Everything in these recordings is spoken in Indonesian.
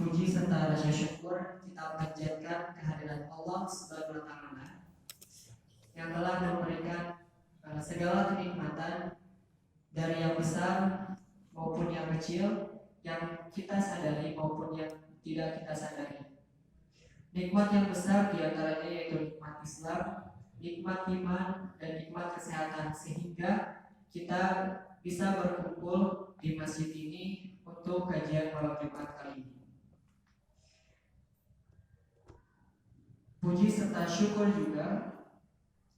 Puji serta rasa syukur kita panjatkan kehadiran Allah Subhanahu wa Ta'ala yang telah memberikan segala kenikmatan dari yang besar maupun yang kecil, yang kita sadari maupun yang tidak kita sadari. Nikmat yang besar diantaranya yaitu nikmat Islam, nikmat iman, dan nikmat kesehatan, sehingga kita bisa berkumpul di masjid ini untuk kajian malam Jumat kali ini. Puji serta syukur juga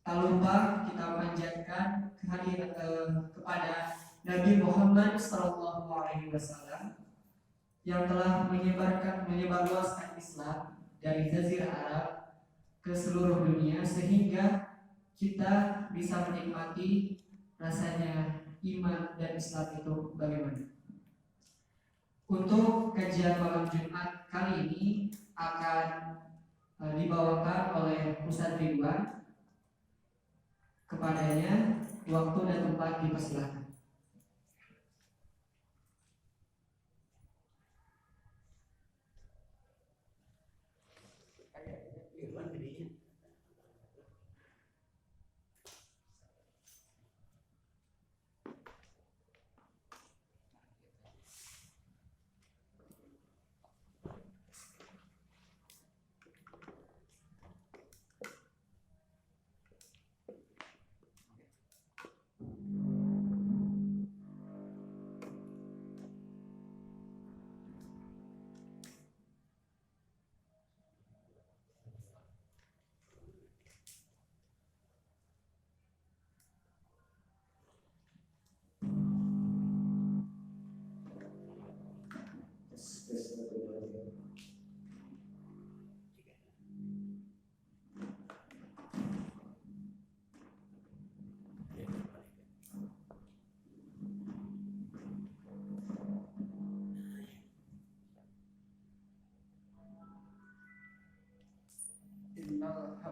tak lupa kita panjatkan kehadiran kepada Nabi Muhammad SAW yang telah menyebarluaskan Islam dari Jazirah Arab ke seluruh dunia, sehingga kita bisa menikmati rasanya iman dan Islam itu bagaimana. Untuk kajian malam Jumat kali ini akan dibawakan oleh Ustaz Ridwan. Kepadanya waktu dan tempat dipersilakan.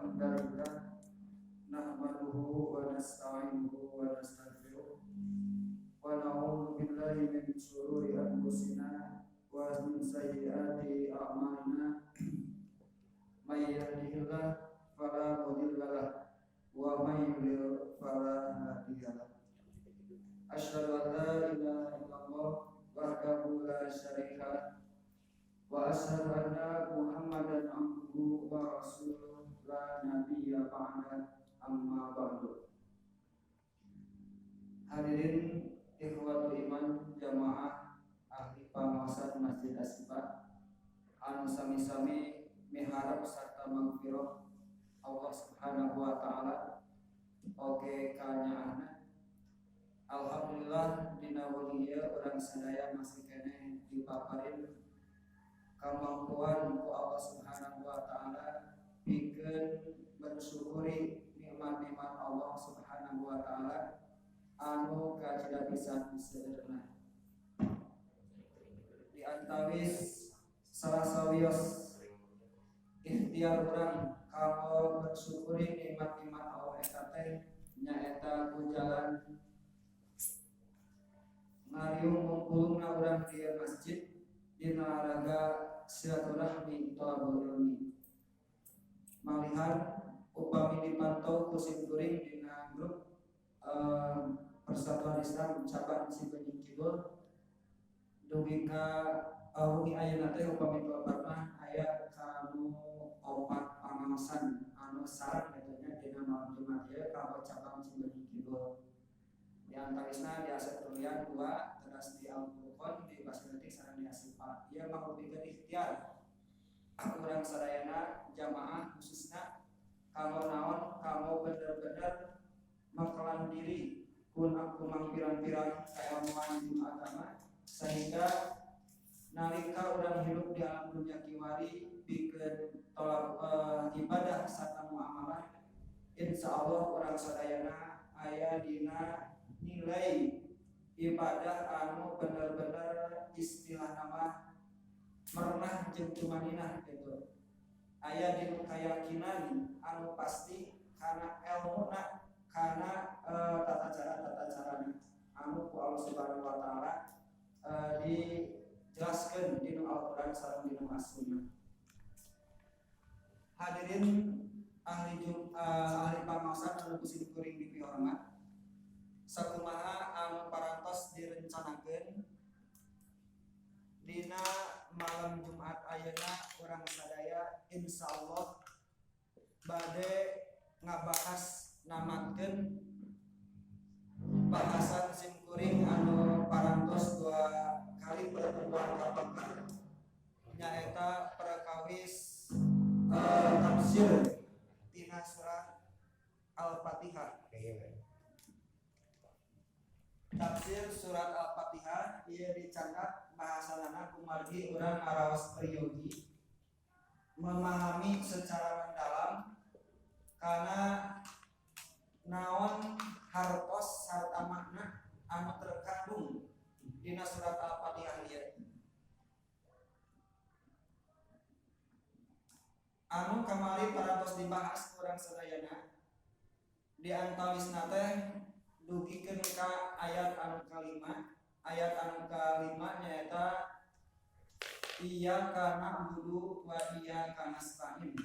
Alhamdulillah nahmaduhu wa nasta'inuhu wa nastaghfiruh wa na'udzu billahi min shururi anfusina wa min sayyiati a'malina may yahdihillahu fala mudilla lahu wa may yudlil fala hadiya lahu. Asyhadu an la ilaha illallah wahdahu la syarika lahu wa asyhadu anna Muhammadan abduhu wa rasuluh la nabiyya ba'da amma ba'du. Hadirin ikhwatul iman jamaah ahli pengawasan Masjid Asyifa anu sami-sami miharap sarta magfirah Allah Subhanahu wa taala oge kanyaana. Alhamdulillah dina wengi ieu urang sadaya masih keneh dipaparin kemampuan ku Allah Subhanahu wa taala pikeun bersyukuri nikmat-nikmat Allah Subhanahu wa taala anu kacida pisan seueurna. Di antawis salasawios ikhtiar urang kanggo bersyukuri nikmat-nikmat Allah eta teh nyaeta ku jalan ngariung ngumpulna urang di masjid dina raga silaturahmi thalabul ilmi. Malihat upami dipantau ku simkuring dina grup Persatuan Islam cabang Cibenying Kidul dugi ka wengi ayeuna teh upami telaparna aya kanu 4 pangaosan anu sareng katanya dina malam Jumat ieu ka cabang Cibenying Kidul. Di antarisna di Aset Tulian 2 teras di Al-Furqon di Basletik sareng di Asyifa. Ieu mangrupikan ikhtiar urang sadayana jamaah khususna kanggo naon kanggo bener-bener mengkelan diri kumang pirang-pirang kailmuan di agama, sehingga nalika urang hidup di alam dunia kiwari pikeun tolak ibadah sarta muamalah, insyaallah urang sadayana aya dina nilai ibadah anu bener-bener istilah nama merenah jeung tumaninah gitu. Aya dinu keyakinan anu pasti kana ilmuna kana tata cara anu ku Allah Subhanahu wa taala dijelaskeun dina Al-Qur'an Al-Quran sareng dina as-sunnah. Hadirin ahli pangaosan anu kusim kuring dipihormat, sakumaha anu parantos direncanakeun dina malam Jumat ayeuna urang sadaya insyaallah bade ngabahas namakeun bahasan simkuring anu parantos 2 kali pertemuan kapangka nyaeta perkawis tafsir tina surat Al-Fatihah. Tafsir surat Al-Fatihah ieu dicatat bahasanana kumargi urang araos priyogi memahami secara mendalam karena naon hartos sarta makna anu terkandung dina surat Al-Fatihah ieu. Anu kamari parantos dibahas urang sadayana di antawisna teh dugikeun ka ayat anu kalima. Ayat anu kalima nyaeta iyyaka na'budu wa iyyaka nasta'in.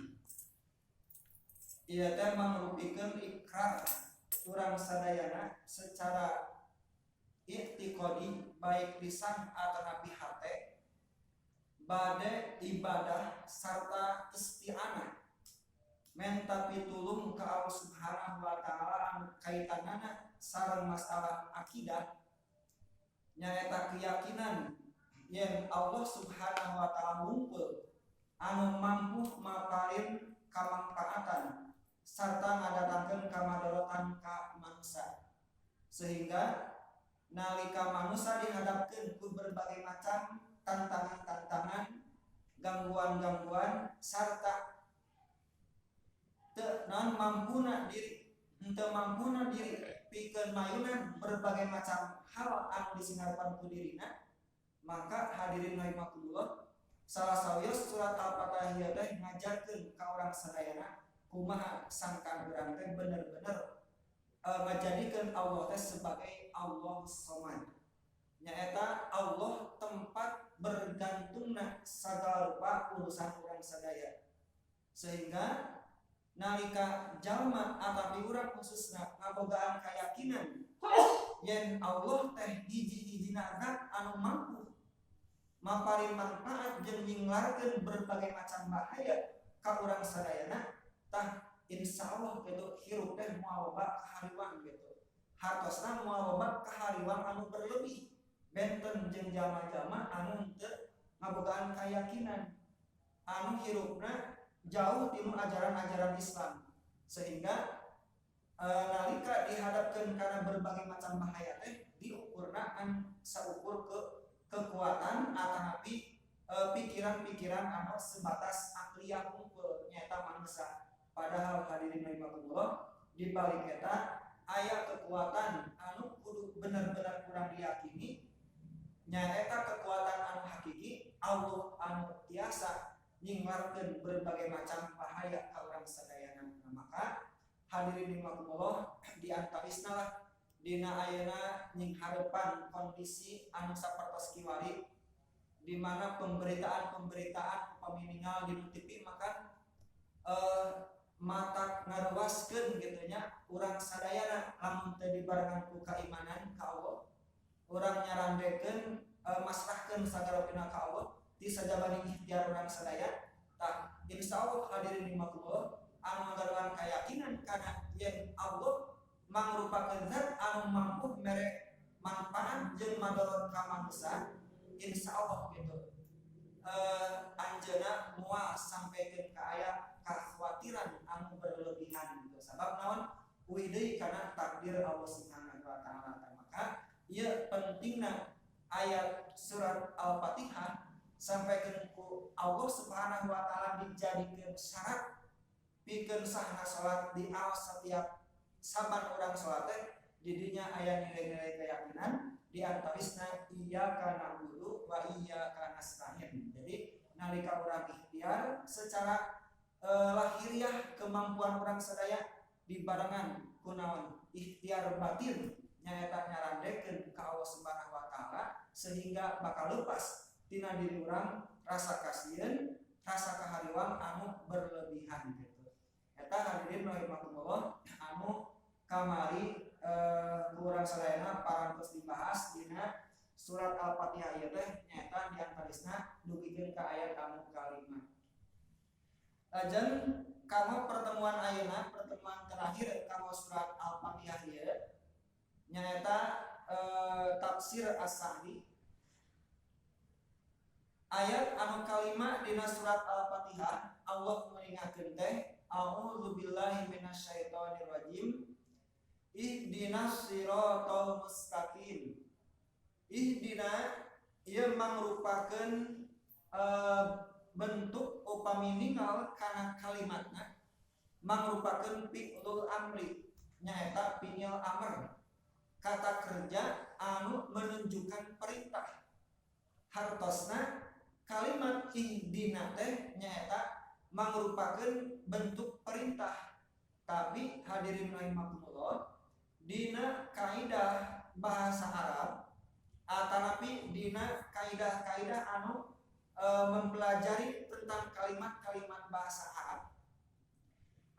Ieu teh mangrupikeun ikrar urang sadayana secara i'tiqadi baik lisan ataupun hate bade ibadah sarta isti'anah menta pitulung ka Allah Subhanahu wa taala anu kaitanana sareng masalah akidah nyaeta keyakinan yen Allah Subhanahu wa taala wungkul anu mampu maparin kamangpaatan sarta ngadatangkeun kamadorotan ka manusia, sehingga nalika manusia dihadapkeun ku berbagai macam tantangan-tantangan, gangguan-gangguan sarta teu mampuna diri pikeun mayunan berbagai macam hal anu disingarpan ku dirina, maka hadirin rahimakumullah salah sawios surat Al-Fatihah ieu teh ngajarkeun ka urang sadayana kumaha sangkan urang teh bener-bener ngajadikeun Allah teh sebagai Allah Somad, nyaeta Allah tempat bergantungna sagala rupa urusan urang sadaya, sehingga nalika jalma atapi urang khususna ngabogaan keyakinan yen Allah teh hiji-hijina zat anu mampu maparin manfaat jeung nyinglarkeun berbagai macam bahaya ka urang sadayana, tah insyaallah kitu hirup teh moal loba kahariwang kitu. Hartosna moal loba kahariwang anu berlebih benten jeung jalma-jalma anu teu ngabogaan keyakinan anu hirupna jauh tinu ajaran-ajaran Islam, sehingga nalika dihadapkeun kana berbagai macam bahaya teh diukurna an saukur kekuatan atapi pikiran-pikiran anu sebatas akliyah unggul nyata manusia. Padahal hadirin rahimakumullah di balik eta aya kekuatan anu kudu bener-bener kurang diyakini nyaeta kekuatan anu hakiki Allah anu tiasa nyinglarkeun berbagai macam bahaya ka urang sadayana. Maka hadirin rahimakumullah di antawisna lah dina ayeuna nyingharepan kondisi anu sapertos kiwari di mana pemberitaan paminingal di TV maka mata ngaruaskeun kitu nya urang sadayana lamun teu dibarengan ku keimanan ka Allah, urang nyarandekeun masrahkeun sagala pina ka Allah di sajabani ikhtiar urang sadaya, tah insyaallah hadirin rahimakumullah anu ngagaduhan keyakinan kana yen Allah mangrupakeun zat anu mampu mere manfaat jeung madorot ka manusia, insyaallah gitu anjeunna moal sampekeun ka aya kakhawatiran anu berlebihan gitu. Sabab naon uih deui kana takdir Allah Subhanahu wa taala. Maka ieu pentingna ayat surat Al-Fatihah sampaikeun ku Allah Subhanahu wa taala dijadikeun syarat pikeun sahna salat di setiap saban urang salat teh di dinya aya nilai-nilai keyakinan di antawisna iyyaka na'budu wa iyyaka nasta'in. Jadi nalika urang ikhtiar secara lahiriah kemampuan urang sadaya dibarengan kunaon ikhtiar batin nyaeta nyarandekeun ka Allah Subhanahu wa taala sehingga bakal lepas tina diri urang rasa kasieun, rasa kahariwang anu berlebihan gitu. Eta hadirin rahimakumullah anu kamari kurang sadayana parantos dibahas dina surat Al-Fatihah ieu teh nyaeta diantarisna dugikeun ka ayat anu kalima. Lajen kama pertemuan ayeuna pertemuan terakhir kama surat Al-Fatihah ieu nyaeta tafsir As-Sa'di ayat anu kalima dina surat Al-Fatihah Allah meringatkeun teh a'udzu billahi minasyaitonir rajim ihdinas siratal mustaqim. Ihdina ieu mangrupakeun bentuk upami ninggal kana kalimatna mangrupakeun fi'lul amri nyaeta fi'il amr kata kerja anu menunjukkan perintah. Hartosna kalimat ihdina teh nyaeta mangrupakeun bentuk perintah. Tapi hadirin rahimakumullah dina kaidah bahasa Arab atanapi dina kaidah-kaidah anu mempelajari tentang kalimat-kalimat bahasa Arab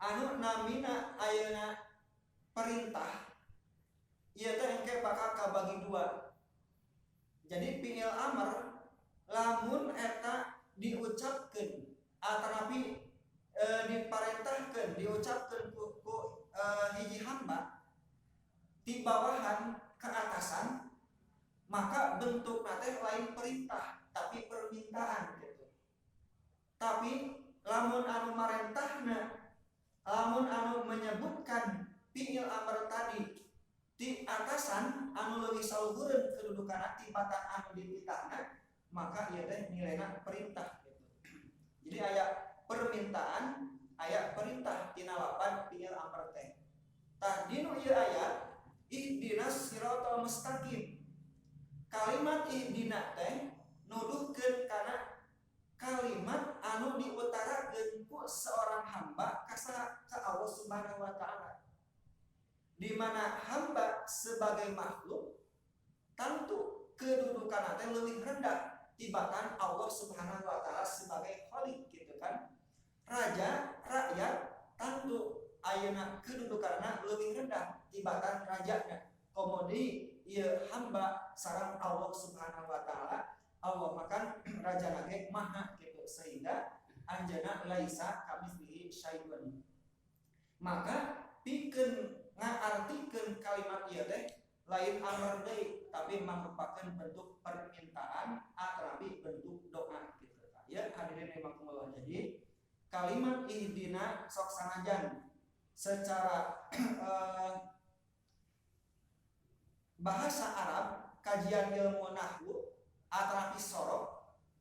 anu namina ayeuna perintah ieu teh engke bakal kabagi dua. Jadi fi'il amr lamun eta diucapkeun atanapi diparentahkeun diucapkeun ku hiji hamba di bawahan ke atasan maka bentukna teh lain perintah tapi permintaan gitu. Tapi lamun anu marentahna lamun anu menyebutkan fi'il amr tadi di atasan anu leuwih saluhureun kedudukanna tibatan anu dititahna maka ieu teh nilaina perintah gitu. Jadi aya permintaan aya perintah tina lapan fi'il amr teh. Tah dinu ieu aya ihdinas siratal mustaqim. Kalimat ihdina teh nuduhkeun kana kalimat anu diutarakeun ku seorang hamba ka Allah Subhanahu wa taala. Di mana hamba sebagai makhluk tentu kedudukan teh lebih rendah tibatan Allah Subhanahu wa taala sebagai khaliq gitu kan. Raja, rakyat tentu ayeuna kedudukanna lebih rendah tibatan rajana. Komodi ieu hamba sareng Allah Subhanahu wa taala. Allah makan rajana ge maha gitu sehingga anjeunna laisa kamitslihi syai'un. Maka pikeun ngartikeun kalimat ieu teh lain amr deui tapi merupakan bentuk permintaan atau bentuk doa gitu. Ya hadirin rahimakumullah. Jadi kalimat ihdina sok sanajan secara bahasa Arab kajian ilmu nahwu atau sorok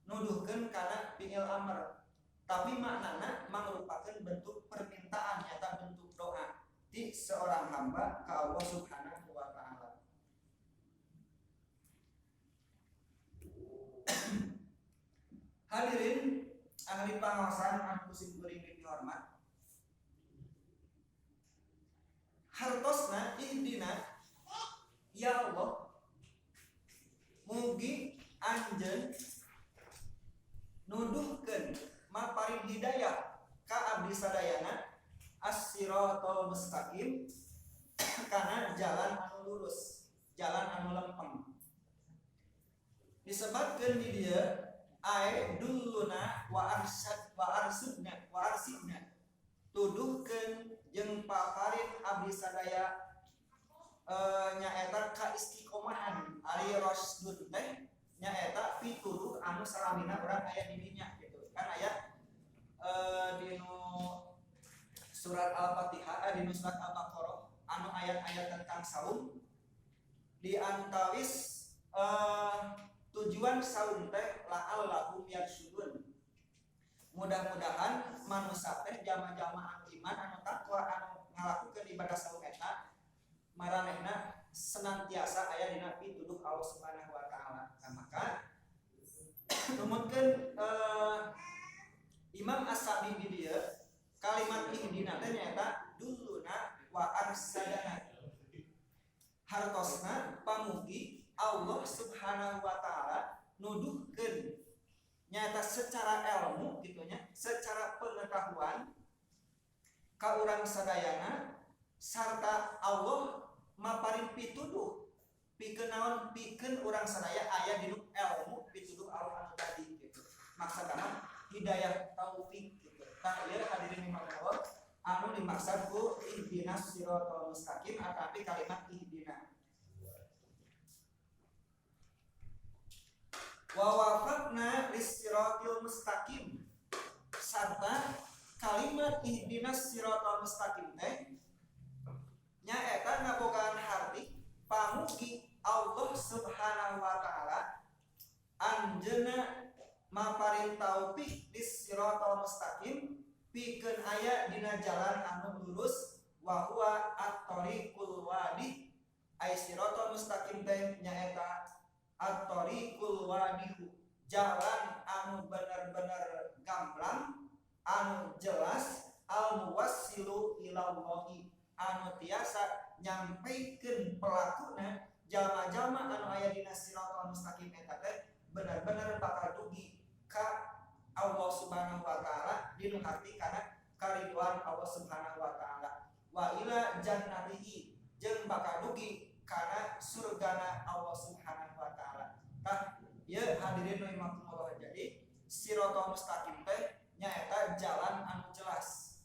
nuduhkeun kana fi'il amr tapi maknana merupakan bentuk permintaan nyata bentuk doa di seorang hamba ke Allah Subhanahu wa taala. Hadirin ahli pangaosan anu kusim kuring dihormat. Hartosna ihdina ya Allah mugi anjeun nuduhkeun maparing hidayah ka abdi sadayana as-siratal mustaqim kana jalan anu lurus, jalan anu lempeng. Disebutkeun di dieu ae duluna wa arsidna tuduhkeun jeung paparin abdi sadaya nyaeta ka istiqomahan ari rasdun teh nyaeta pituduh anu salamina urang aya di dinya gitu kan aya dinu surat Al-Fatihah dinu surat Al-Baqarah anu ayat-ayat tentang saum di antawis tujuan saum teh la'allahum yarsyudun. Mudah-mudahan manusia teh jama-jama anu iman anu takwa anu ngalakukeun ibadah saum eta maranehna senantiasa aya dina pituduh Allah Subhanahu wa taala. Nah, maka numutkeun Imam As-Sa'di di dieu kalimat ihdina teh nyaeta duluna wa arsadana. Hartosna pamugi Allah Subhanahu wa taala nuduhkeun nyata secara ilmu gitunya, secara pengetahuan ka urang sadayana sarta Allah maparin pituduh pikeun naon, pikeun urang sadaya aya di ilmu pituduh Allah anu tadi gitu. Maksudna hidayah taufik gitu. Tah ieu hadirin Allah anu dimaksud ku ihdinas siratal mustaqim atapi kalimat ihdina. Wa wafaqna lis-siratil mustaqim sarta kalimat ihdinas siratal mustaqim teh nyaeta ngabogaan harti pamugi Allah Subhanahu wa taala anjeunna maparin taufik lis-siratal mustaqim pikeun aya dina jalan anu lurus wa huwa at-thariqul wadi ay siratal mustaqim teh nyaeta at-thariqul wadihu jalan anu bener-bener gamblang anu jelas al muwassilu ilallahi anu tiasa nyampeikeun pelakuna jalma-jalma anu aya dina siratal mustaqim eta teh bener-bener bakal dugi ka Allah Subhanahu wa taala dinu hati kana karidwan Allah Subhanahu wa taala wa ila jannatihi jeung bakal dugi kana surgana Allah Subhanahu wa taala. Tah ieu hadirin rahimakumullah, jadi siratal mustaqim teh nyaeta jalan anu jelas,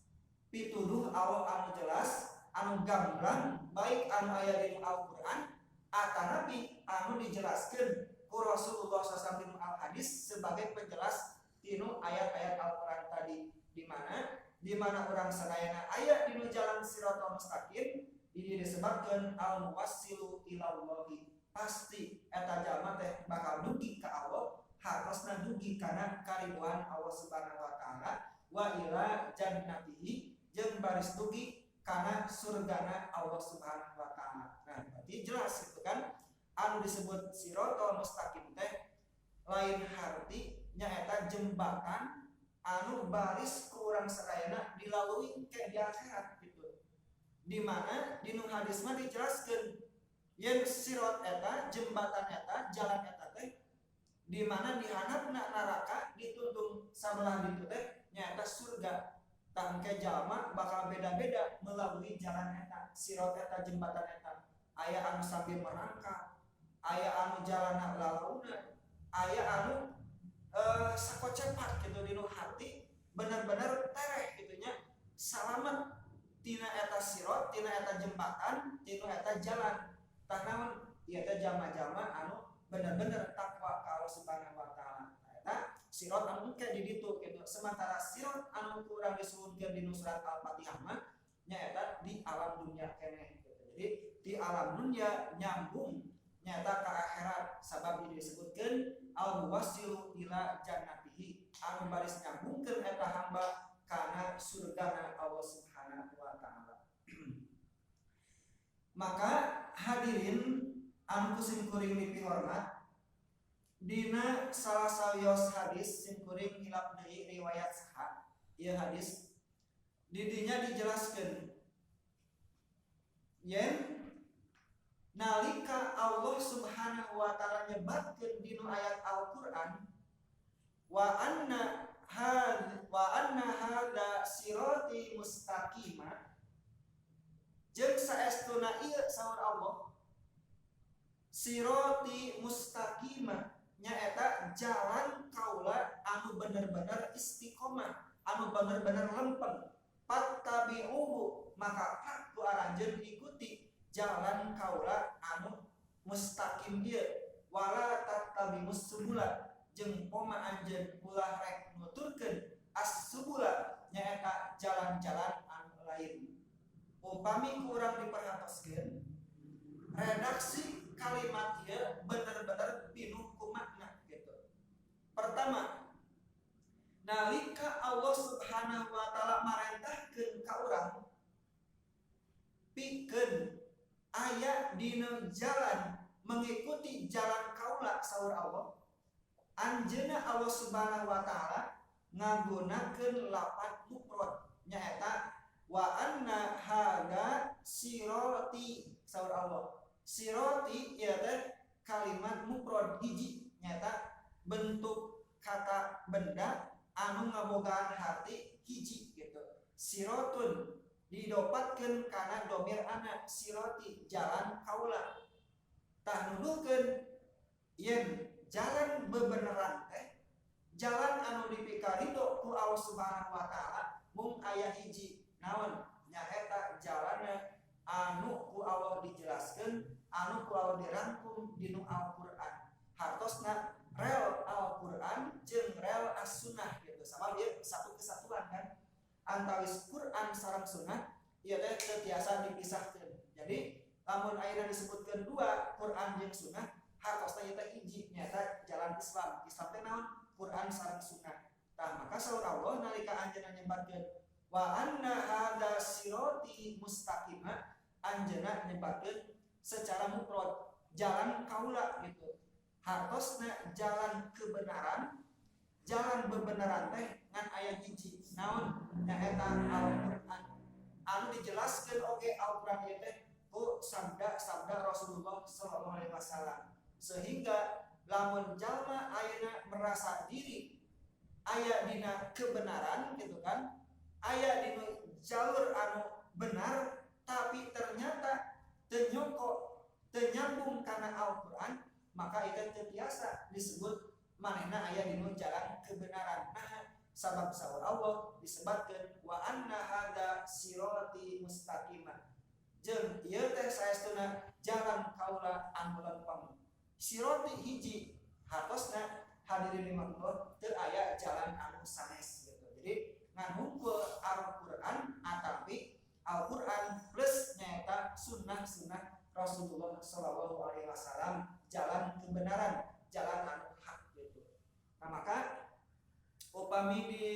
pituduh Allah anu jelas, anu gamblang baik anu aya di Al-Qur'an atanapi anu dijelaskeun ku Rasulullah SAW al-hadis sebagai penjelas tinu ayat-ayat Al-Qur'an tadi, di mana orang sadayana aya dinu jalan siratal mustaqim ini disebutkan al-muwassilu ilallahi, pasti eta jalma teh bakal dugi ka Allah, hartosna dugi kana karidwan Allah Subhanahu wa taala wa ila jannatihi jeung baris dugi kana surgana Allah Subhanahu wa taala. Nah, berarti jelas itu kan anu disebut siratal mustaqim teh lain harti nyaeta jembatan anu baris ku urang sadayana dilalui ke di akhirat gitu. Di mana di nu hadis mah dijelaskeun yen sirat eta jembatan eta jalan eta teh di mana di handapna neraka dituntun sabelah ditu teh nyaeta surga. Tangke jalma bakal beda-beda melalui jalan eta, sirat eta jembatan eta. Aya anu sambil merangkak, aya anu jalana lalauna, aya anu sakocepat gitu dinu hati bener-bener tereh gitunya salamet tina eta sirat, tina eta jembatan, tina eta jalan. Tah naon ieu teh jalma-jalma anu bener-bener takwa ka Allah Subhanahu wa taala. Eta sirat anu ke di ditu gitu. Sementara sirat anu kurang disuhunkeun di surat Al-Fatihah mah nyaeta di alam dunia keneh gitu. Jadi di alam dunia nyambung nyata ka akhirat sabab disebutkeun al-muwassilu ila jannatihi anu baris nyambungkeun eta hamba kana surgana Allah Subhanahu wa taala. Maka hadirin anu kusim kuring dipihormat dina salah salios hadis sing kuring hilap deui riwayat saha ieu hadis didinya dijelaskeun yen nalika Allah Subhanahu wa taala nyebatkeun dina ayat Al-Qur'an wa anna hadza sirati mustaqima jeung saestuna ieu saur Allah sirati mustaqima nyaeta jalan kaula anu bener-bener istiqomah, anu bener-bener lempeng. Fattabi'uhu maka aku aranjeun ikuti jalan kaula anu mustaqim ieu. Wala tattabi'us subula jeung poma anjeun ulah rek nuturkeun as-subula nyaeta jalan-jalan anu lain. Upami kurang diperhatoskeun redaksi kalimat ieu bener-bener pinuh ku makna gitu. Pertama, nalika Allah Subhanahu wa taala marentahkeun ka urang pikeun aya dina jalan mengikuti jalan kaula saur Allah, anjeunna Allah Subhanahu wa taala ngagunakeun lafaz mufrad nyaeta wa anna hadza sirati saur Allah. Sirati ieu teh kalimat mufrad hiji nyata bentuk kata benda anu ngabogaan harti hiji gitu. Sirotun didopatkeun kana domir anak siroti jalan kaula. Tah nuduhkeun yen jalan bebeneran teh jalan anu dipikarido ku Allah Subhanahu wa taala mung aya hiji naon nyaeta jalanna anu ku Allah dijelaskeun anu ku Allah dirangkum dinu Al-Qur'an hartosna rel Al-Qur'an jeung rel as-sunnah gitu sama ieu satu kesatuan kan antawis Qur'an sareng sunnah ieu teh teu tiasa dipisahkeun. Jadi lamun ayeuna disebutkeun dua Qur'an jeung sunnah hartosna ieu teh hiji nyaeta jalan Islam. Islam teh naon? Qur'an sareng sunnah. Tah maka saur Allah nalika anjeunna nyebatkeun wa anna hadza sirati mustaqima anjeunna nyebatkeun secara mufrad jalan kaula gitu. Hartosna jalan kebenaran, jalan bebenaran teh ngan aya hiji naon nyaeta Al-Qur'an. Anu dijelaskeun oge Al-Qur'an ieu teh ku sabda-sabda Rasulullah sallallahu alaihi wasallam. Sehingga lamun jalma ayeuna merasa diri aya dina kebenaran gitu kan, aya dina jalur anu benar tapi ternyata teu nyongko teu nyambung kana Al-Qur'an, maka itu teu tiasa disebut manehna aya dina jalan kebenaran. Nah, sabab saur Allah disebutkeun wa anna hadza sirati mustaqimah. Jeung ieu teh saestuna jalan kaula anu lempeng. Siroti hiji hartosna hadirin limanullah teu aya jalan anu sanes gitu. Jadi nganungkul Al-Qur'an atapi Al-Qur'an plus nyaeta sunnah-sunnah Rasulullah sallallahu alaihi wasallam jalan kebenaran, jalan anu hak gitu. Nah maka upami di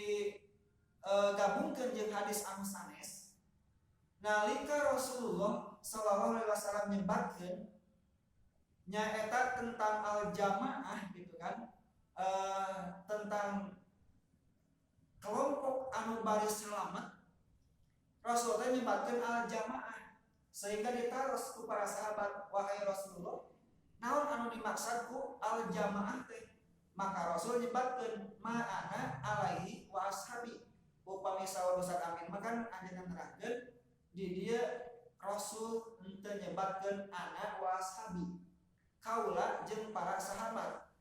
gabungkeun jeung hadis anu sanes nalika Rasulullah sallallahu alaihi wasallam nyebatkeun nyaeta tentang al-jamaah gitu kan, tentang kelompok anu baris selamat, Rasulullah nyebatkeun al-jamaah sehingga ditaros ku para sahabat, wahai Rasulullah naon anu dimaksud ku al-jamaah teh? Maka Rasul nyebatkeun ma ana alaihi wa ashabi. Upami saur Ustaz Amin makan anjeunna nerangkeun di dieu Rasul henteu nyebatkeun ana wa ashabi. Kaula jeung para sahabat.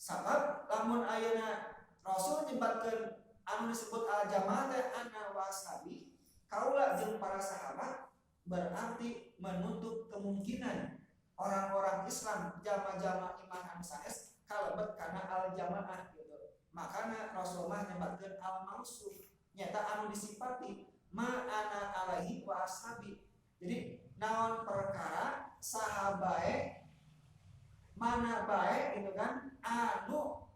Sabab lamun ayeuna Rasul nyebatkeun anu disebut al-jamaah teh ana wa ashabi, kaula jeung para sahabat berarti menutup kemungkinan orang-orang Islam jama-jama iman anu sanes kalebet kana al-jamaah gitu. Makana Rasulullah nyebatkeun al-mausuf nyata anu disifati ma ana alaihi wa ashabi. Jadi naon perkara sahabae mana bae gitu kan anu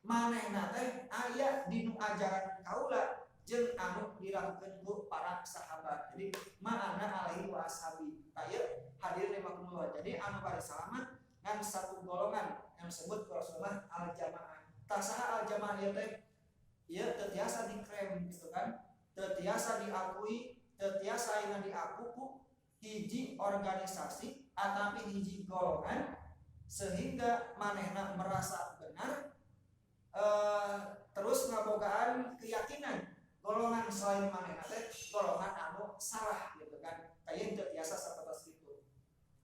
manehna teh aya dinu ajaran kaula jeung anu dilakukeun ku para sahabat. Jadi ma'ana alaihi wa ashabi. Taya hadirin rahimakumullah. Jadi anu bari salamat ngan satu golongan yang disebut Rasulullah al-jamaah. Tasaha al-jamaah ieu teh ieu teu tiasa diklaim gitu kan. Teu tiasa diakui, teu tiasa ayeuna diaku ku hiji organisasi ataupun hiji golongan sehingga manehna merasa benar terus ngabogaan keyakinan golongan selain manehna teh golongan anu salah gitu kan. Kayen teu tiasa sapertos kitu.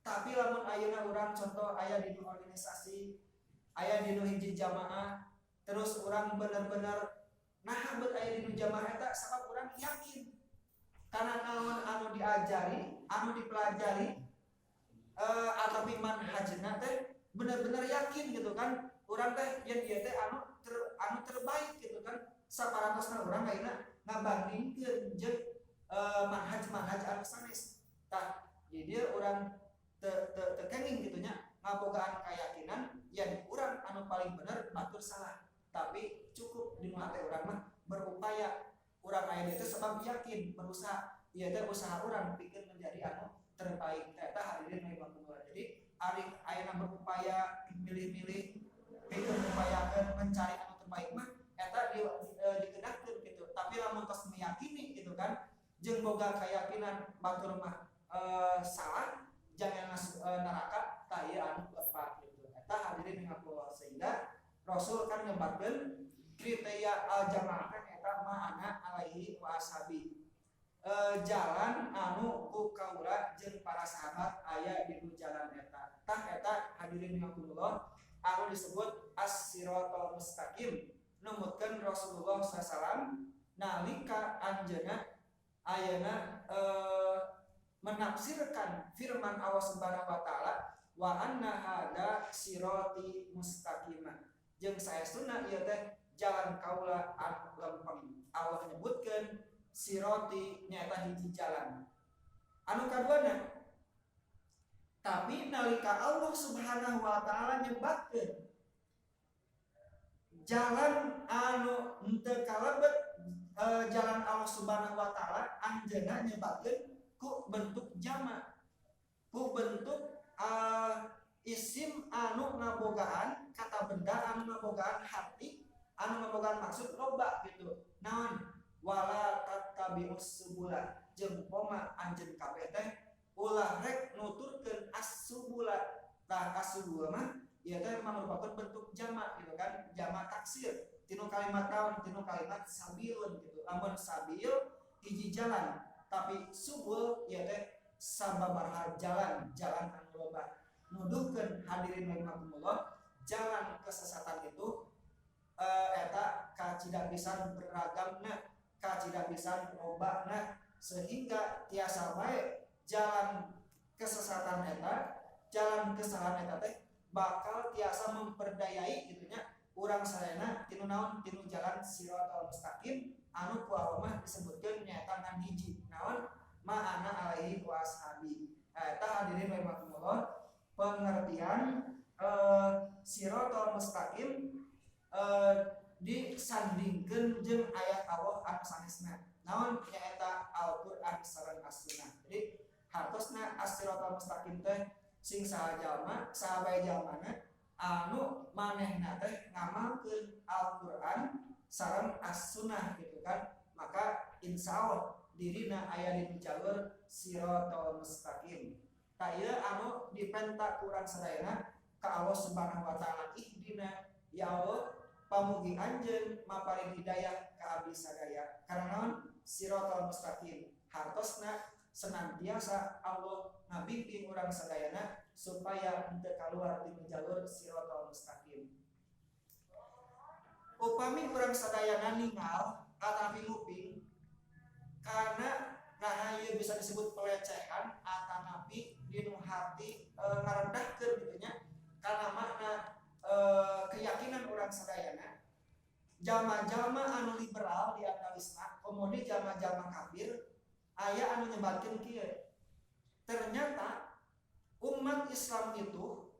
Tapi lamun ayeuna urang contoh aya di organisasi, aya di hiji jamaah, terus urang bener-bener nah bet aya di jamaah eta sabab urang yakin kana naon anu diajari, anu dipelajari ataupun manhajna teh bener-bener yakin gitu kan. Urang teh yen ieu teh anu terbaik gitu kan. Saparantos urang ayeuna ngabandingkeun jeung manhaj anu sanes. Tah jadi urang tekenging gitu nya ngabogaan keyakinan yen urang anu paling bener batur salah. Tapi cukup di hati urang mah berupaya urang aya dieu sebab yakin berusaha ieu teh usaha urang pikeun menjadi anu terbaik. Eta hadirin rahimakumullah. Jadi ari ayeuna berupaya milih-milih pikeun upayakeun mencari anu terbaik mah eta dikenakkeun gitu. Tapi lamun tos meyakini gitu kan jeung boga keyakinan batur mah salah jangan masuk neraka tah ieu anu lepat gitu. Eta hadirin rahimakumullah. Sehingga Rasul kan nyebatkeun kriteria jamaah eta ma'ana alaihi wa ashabi. Jalan anu ku kaula jeung para sahabat aya di jalan eta. Tah eta hadirin rahimakumullah anu disebut as-siratal mustaqim. Numutkeun Rasulullah SAW nalika anjeunna ayeuna menafsirkan firman Allah Subhanahu wa taala wa anna hada sirati mustaqimah. Jeung saestuna ieu teh jalan kaula anu lempeng. Allah menyebutkeun sirati nyaeta hiji jalan. Anu kaduana tapi nalika Allah Subhanahu wa taala nyebatkeun jalan anu henteu kalebet jalan Allah Subhanahu wa taala anjeunna nyebatkeun ku bentuk jama, ku bentuk isim anu ngabogaan kata benda anu ngabogaan arti anu ngabogaan maksud loba gitu. Naon wala tattabi'us subula jeung poma anjeun kabeh teh ulah rek nuturkeun as-subula. Tah as-subula mah ieu teh merupakan bentuk jama gitu kan, jama taksir tinu kalimat naon, tinu kalimat sabilun gitu. Lamun sabil hiji jalan, tapi subul ieu teh sababaraha jalan, jalan anu loba. Nuduhkeun hadirin rahimakumullah jalan kesesatan itu eta kacidak pisan beragamna, kacidak pisan lobana, sehingga tiasa bae jalan kesesatan eta, jalan kesalahan eta teh bakal tiasa memperdayai gitu nya urang sadayana tinu naon, tinu jalan siratal mustaqim anu ku Allah mah disebutkeun nyaeta ngan hiji naon ma'ana alaihi wa ashabi. Eta hadirin rahimakumullah pengertian siratal mustaqim disandingkeun jeung ayat Allah anu sanesna. Naon nyaeta Al-Qur'an sareng As-Sunnah. Jadi hartosna as-siratal mustaqim teh sing saha jalma, saha bae jalmana anu manehna teh ngamalkeun Al-Qur'an sareng As-Sunnah gitu kan. Maka insyaallah dirina aya di jalur siratal mustaqim. Ta ieu anu dipenta ku urang sadayana ka Allah Subhanahu wa taala, ihdina ya Allah pamugi anjeun maparing hidayah ka abdi sadaya. Karena naon siratal mustaqim hartosna senantiasa Allah ngabimbing urang sadayana supaya henteu kaluar ti jalur siratal mustaqim. Upami urang sadayana ningal atapi nguping karena nah ieu bisa disebut pelecehan atanapi dinu hati ngarendahkeun kitu nya kana makna keyakinan urang sadayana. Jalma-jalma anu liberal di antawisna komodi jalma-jalma kafir aya anu nyebatkeun kieu. Ternyata umat Islam itu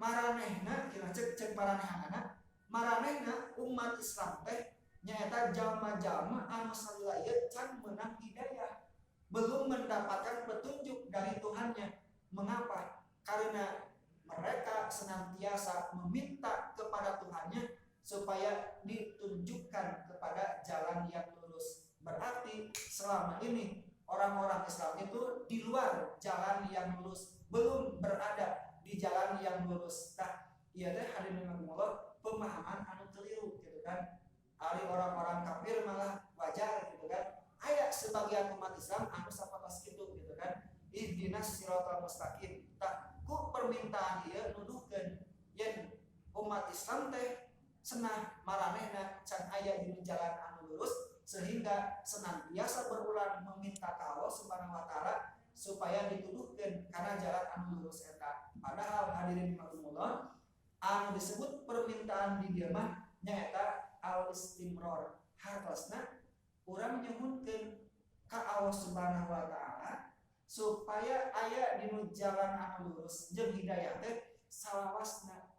maranehna kira cek maranehanana maranehna umat Islam teh nyaeta jalma-jalma anu salila ieu can meunang hidayah, belum mendapatkan petunjuk dari Tuhannya. Mengapa? Karena mereka senantiasa meminta kepada Tuhannya supaya ditunjukkan kepada jalan yang lurus. Berarti selama ini orang-orang Islam itu di luar jalan yang lurus, belum berada di jalan yang lurus. Nah, ieu teh hadirin rahimakumullah pemahaman anu keliru gitu kan. Ari orang-orang kafir malah wajar gitu kan. Aya sebagian umat Islam anu sapatos kitu gitu kan. Ihdinas siratal mustaqim. Tak ku permintaan ieu nuduhkeun yen umat Islam teh senah maranehna can aya di jalan anu lurus sehingga senantiasa berulang meminta ka Allah Subhanahu wa taala supaya dituduhkeun kana jalan anu lurus eta. Padahal hadirin rahimakumullah anu disebut permintaan di dieu mah nyaeta al-istimrar. Hartosna urang nyuhunkeun ka Allah Subhanahu wa taala supaya aya dinu jalan anu lurus jeung hidayah teh salawasna.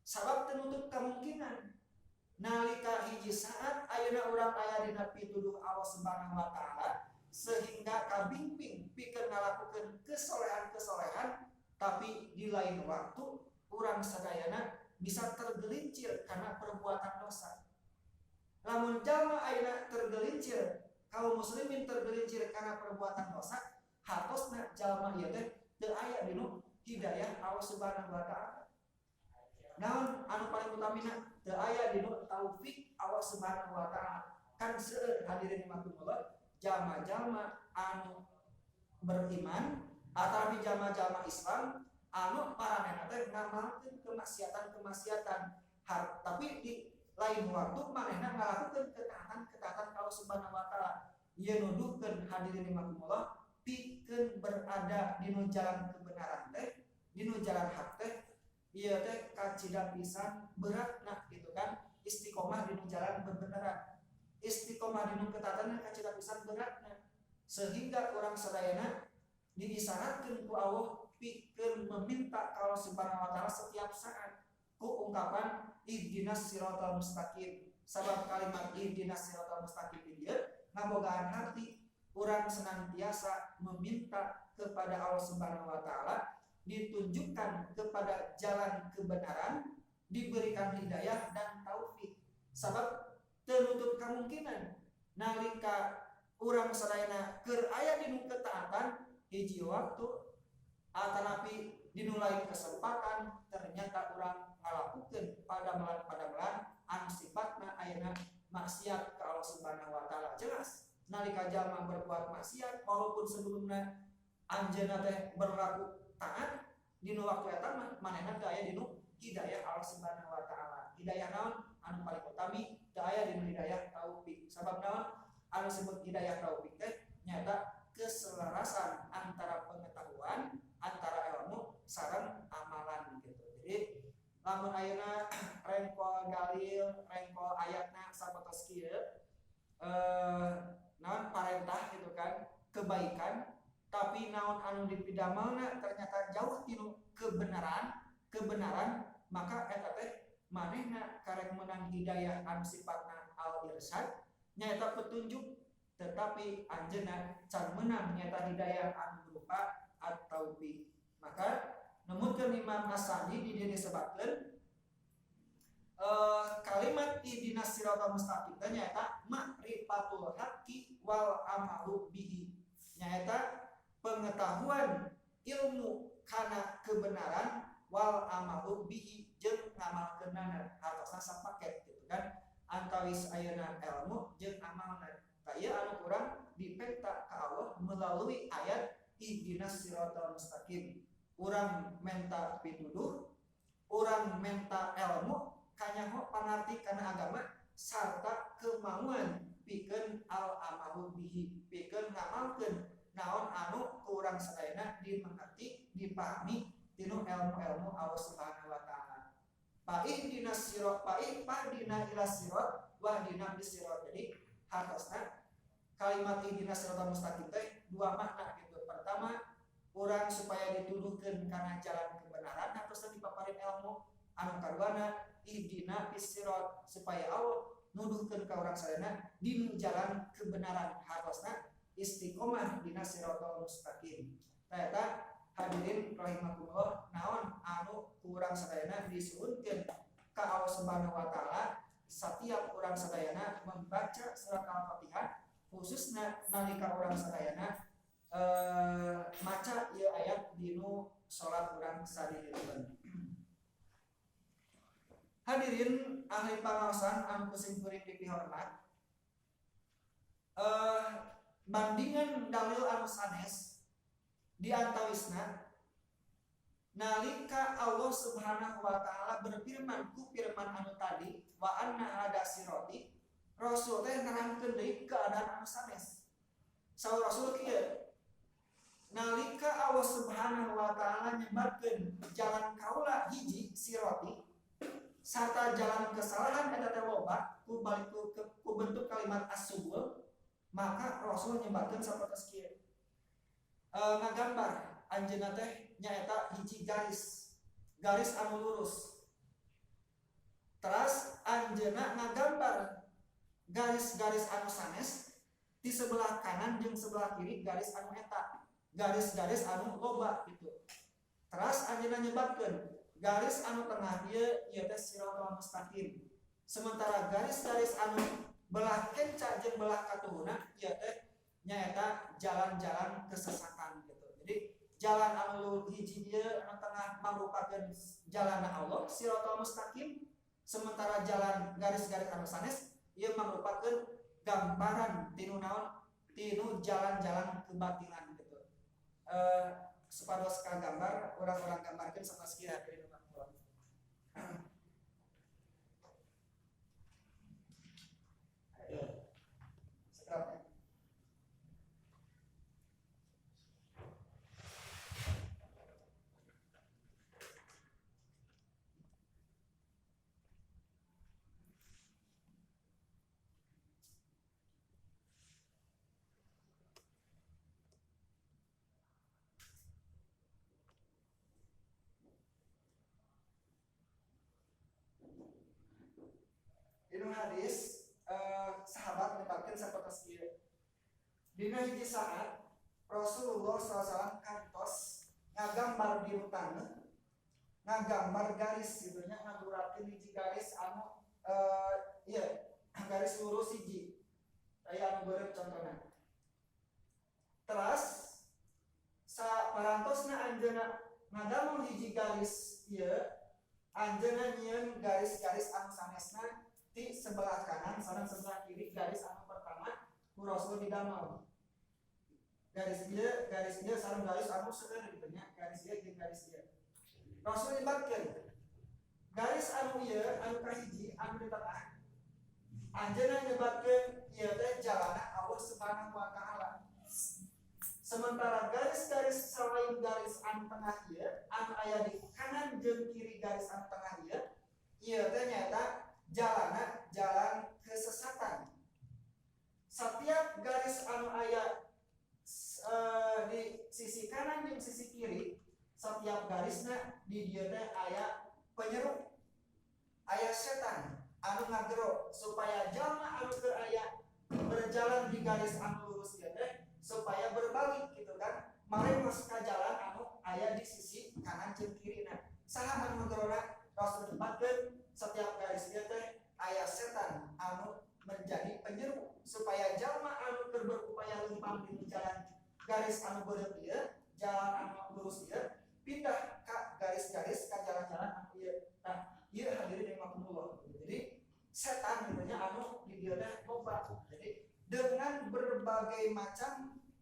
Sabab teu nutup kemungkinan nalika hiji saat ayeuna urang aya dina pituduh Allah Subhanahu wa taala sehingga kabimbing pikeun ngalakukeun kesolehan-kesolehan, tapi di lain waktu urang sadayana bisa tergelincir karena perbuatan dosa. Lamun jalma ayeuna tergelincir, kaum muslimin tergelincir karena perbuatan dosa, hartosna jalma ieu teh teu aya dinu hidayah Allah Subhanahu wa taala. Naon anu paling utamina teu aya dinu taufik Allah Subhanahu wa taala. Kan seueur hadirin rahimakumullah jalma-jalma anu beriman atau jalma-jalma Islam anu paranena teh ngamalkeun kemaksiatan tapi di lain waktu manehna ngalakukeun ketaatan Allah Subhanahu wa taala. Ieu nuduhkeun hadirin rahimakumullah pikeun berada di jalan kebenaran teh, di jalan hak teh, ieu teh kacida pisan beratna gitu kan. Istiqomah di jalan kebenaran, istiqomah di ketaatan kacida pisan beratna, sehingga orang sadayana diisyaratkeun ku Allah pikeun meminta ka Allah Subhanahu wa taala setiap saat ku ungkapan ihdinas siratal mustaqim. Sabab kalimat ihdinas siratal mustaqim ieu ngabogaan hati urang senantiasa meminta kepada Allah Subhanahu wa taala ditunjukkan kepada jalan kebenaran, diberikan hidayah dan taufik. Sabab tertutup kemungkinan nalika urang sadayana keur aya dinu ketaatan hiji waktu atanapi dinu lain kesempatan ternyata urang ngalakukeun padamelan anu sifatna ayeuna maksiat ka Allah Subhanahu wa taala. Jelas nalika jalma berbuat maksiat walaupun sebelumnya anjeunna teh berlaku taat dinu waktu eta mah manehna teu aya dinu hidayah Allah Subhanahu wa taala. Hidayah naon anu paling utami teu aya dinu hidayah taufik. Sabab naon anu disebut hidayah taufik teh nyata keselarasan antara pengetahuan, antara ilmu sareng amalan gitu. Jadi lamun ayeuna rengkol dalil, rengkol ayatna sapotos kieu naon parentah gitu kan, kebaikan, tapi naon anu dipidamelna ternyata jauh tinu kebenaran, maka eta teh manehna karek meunang hidayah anu sifatna al-irsyad nyaeta petunjuk, tetapi anjeunna can meunang nyaeta hidayah anu berupa at-taufik. Maka numutkeun Imam As-Sa'di di dieu disebutkeun kalimat ihdinas siratal mustaqim teh nyaeta ma'rifatul haqqi wal amalu bihi, nyaeta pengetahuan ilmu kana kebenaran wal amalu bihi jeung ngamalkeunana, hartosna sapaket gitu kan, antawis ayeuna ilmu jeung amalna. Tah ieu anu urang dipenta ka Allah melalui ayat ihdinas siratal mustaqim. Urang menta pituduh, urang menta ilmu kanyaho pangarti kana agama sarta kemauan pikeun al amalu bihi, pikeun ngamalkeun naon anu ku urang sadayana dimengerti, dipahami tinu ilmu-ilmu Allah Subhanahu wa taala. Pahdina ila sirat wahdina bisirat. Jadi hartosna kalimat ihdinas siratal mustaqim teh dua makna gitu. Pertama, urang supaya dituduhkeun kana jalan kebenaran hartosna dipaparin ilmu. Anu kaduana ihdina bisirat, supaya Allah nuduhkeun ka urang sadayana dinu jalan kebenaran, hartosna istiqomah dina siratal mustaqim. Tah eta hadirin rahimakumullah naon anu urang sadayana disuhunkeun ka Allah Subhanahu wa taala setiap urang sadayana membaca surat Al-Fatihah, khususna nalika urang sadayana maca ieu ayat dinu salat urang sadirireun. Hadirin ahli pangaosan anu kusimkuring dipihormat, bandingan dalil anu sanes di antawisna nalika Allah Subhanahu wa taala berfirman ku firman anu tadi wa anna hada sirati, Rasul teh nerangkeun deui keadaan anu sanes. Saur Rasul kieu, nalika Allah Subhanahu wa taala nyebatkeun jalan kaula hiji sirati sarta jalan kesalahan eta teh loba ku bentuk kalimat as-subul, maka Rasul nyebatkeun sapertos kieu. Ngagambar anjeunna teh nyaeta hiji garis anu lurus. Teras anjeunna ngagambar garis-garis anu sanes di sebelah kanan jeung sebelah kiri garis anu eta, garis-garis anu loba gitu. Teras anjeunna nyebatkeun garis anu tengah ieu teh siratal mustaqim. Sementara garis-garis anu belah kenca jeung belah katuhuna ieu teh nyaeta jalan-jalan kesesatan gitu. Jadi jalan anu hiji ieu anu tengah mangrupakeun jalanna Allah siratal mustaqim, sementara jalan garis-garis anu sanes ieu merupakan gambaran tinu naon tinu jalan-jalan kebatilan gitu. Supados kagambar orang-orang gambarkeun sanes kira dari Pak. Seterusnya. Dinu hadis sahabat menyebutkan sapertos ieu. Dina hiji saat Rasulullah SAW kantos ngagambar di rutana, ngagambar garis gitu nya ngagurakeun hiji garis anu garis lurus hiji. Aya anu beureum contona. Teras saparantosna anjeunna ngadamel hiji garis ieu, anjeunna nyieun garis-garis anu sanesna di sebelah kanan sareng sebelah kiri garis anu pertama ku Rasul didamel. Garis ieu sareng garis anu seueur kitu nya, garis ieu jeung garis ieu. Rasul nyebatkeun garis anu ieu anu kahiji anu di tengah anjeunna nyebatkeun ieu teh jalanna Allah Subhanahu wa taala. Sementara garis-garis selain garis anu tengah ieu anu aya di kanan jeung kiri garis anu tengah ieu teh nyaeta jalan kesesatan. Setiap garis anu aya di sisi kanan jeung sisi kiri, setiap garisna di dieu teh aya penyeru, aya setan anu ngagero supaya jalma anu teu aya berjalan di garis anu lurus ieu teh supaya berbalik gitu kan, mari masuk ka jalan anu aya di sisi kanan jeung kirina. Saha anu ngagerona? Rasul nyebutkeun setiap garis ieu teh aya setan anu menjadi penyeru supaya jalma anu keur berupaya lempang di jalan garis anu beureum ieu, jalan anu lurus ieu pindah ka garis-garis ka jalan-jalan